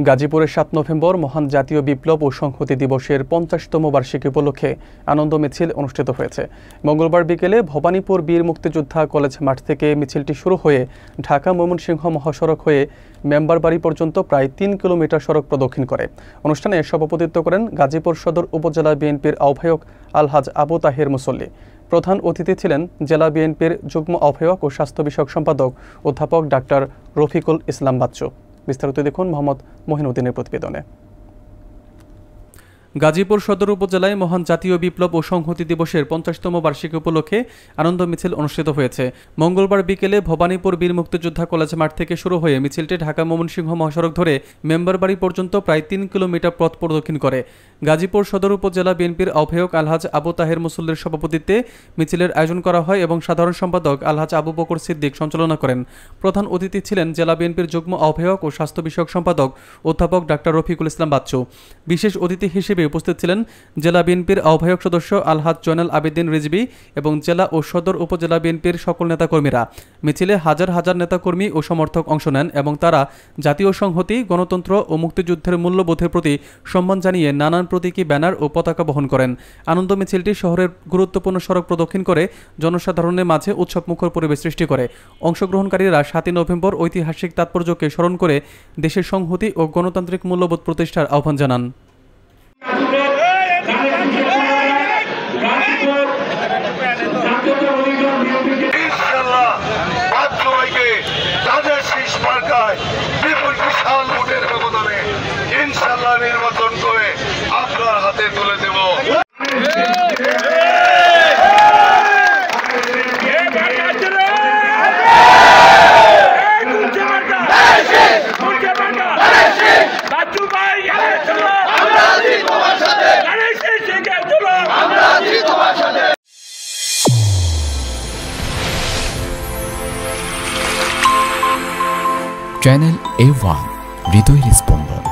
গাজীপুরের ৭ নভেম্বর মহান জাতীয় বিপ্লব ও সংহতি দিবসের ৫০তম বার্ষিকী উপলক্ষে আনন্দ মিছিল অনুষ্ঠিত হয়েছে। মঙ্গলবার বিকেলে ভবানীপুর বীর মুক্তিযোদ্ধা কলেজ মাঠ থেকে মিছিলটি শুরু হয়ে ঢাকা ময়মনসিংহ মহাসড়ক হয়ে মেম্বারবাড়ি পর্যন্ত প্রায় ৩ কিলোমিটার সড়ক প্রদক্ষিণ করে। অনুষ্ঠানে সভাপতিত্ব করেন গাজীপুর সদর উপজেলা বিএনপির আহ্বায়ক আলহাজ আবু তাহের মুসল্লি। প্রধান অতিথি ছিলেন জেলা বিএনপির যুগ্ম আহ্বায়ক ও স্বাস্থ্য বিষয়ক সম্পাদক অধ্যাপক ডাক্তার রফিকুল ইসলাম বাচ্চু। বিস্তারিত দেখুন মোহাম্মদ মহিনুদ্দিনের প্রতিবেদনে। গাজীপুর সদর উপজেলায় মহান জাতীয় বিপ্লব ও সংহতি দিবসের ৫০তম বার্ষিকী উপলক্ষে আনন্দ মিছিল অনুষ্ঠিত হয়েছে। মঙ্গলবার বিকেলে ভবানীপুর বীর মুক্তিযোদ্ধা কলেজ মাঠ থেকে শুরু হয়ে মিছিলটি ঢাকা ময়মনসিংহ মহাসড়ক ধরে মেম্বারবাড়ি পর্যন্ত প্রায় ৩ কিলোমিটার পথ প্রদক্ষিণ করে। গাজীপুর সদর উপজেলা বিএনপির আহ্বায়ক আলহাজ আবু তাহের মুসল্লির সভাপতিত্বে মিছিলের আয়োজন করা হয় এবং সাধারণ সম্পাদক আলহাজ আবু বকর সিদ্দিক সঞ্চালনা করেন। প্রধান অতিথি ছিলেন জেলা বিএনপির যুগ্ম আহ্বায়ক ও স্বাস্থ্য বিষয়ক সম্পাদক অধ্যাপক ডাক্তার রফিকুল ইসলাম বাচ্চু। বিশেষ অতিথি হিসেবে উপস্থিত ছিলেন জেলা বিএনপির আহ্বায়ক সদস্য আলহাজ জয়নাল আবেদিন রিজভী এবং জেলা ও সদর উপজেলা বিএনপির সকল নেতাকর্মীরা। মিছিলে হাজার হাজার নেতাকর্মী ও সমর্থক অংশ নেন এবং তারা জাতীয় সংহতি, গণতন্ত্র ও মুক্তিযুদ্ধের মূল্যবোধের প্রতি সম্মান জানিয়ে নানান প্রতীকী ব্যানার ও পতাকা বহন করেন। আনন্দ মিছিলটি শহরের গুরুত্বপূর্ণ সড়ক প্রদক্ষিণ করে জনসাধারণের মাঝে উৎসবমুখর পরিবেশ সৃষ্টি করে। অংশগ্রহণকারীরা ৭ নভেম্বর ঐতিহাসিক তাৎপর্যকে স্মরণ করে দেশের সংহতি ও গণতান্ত্রিক মূল্যবোধ প্রতিষ্ঠার আহ্বান জানান। নির্বাচন করে আপনার হাতে তুলে দেব। চ্যানেল A1 হৃদয়ের স্পন্দন।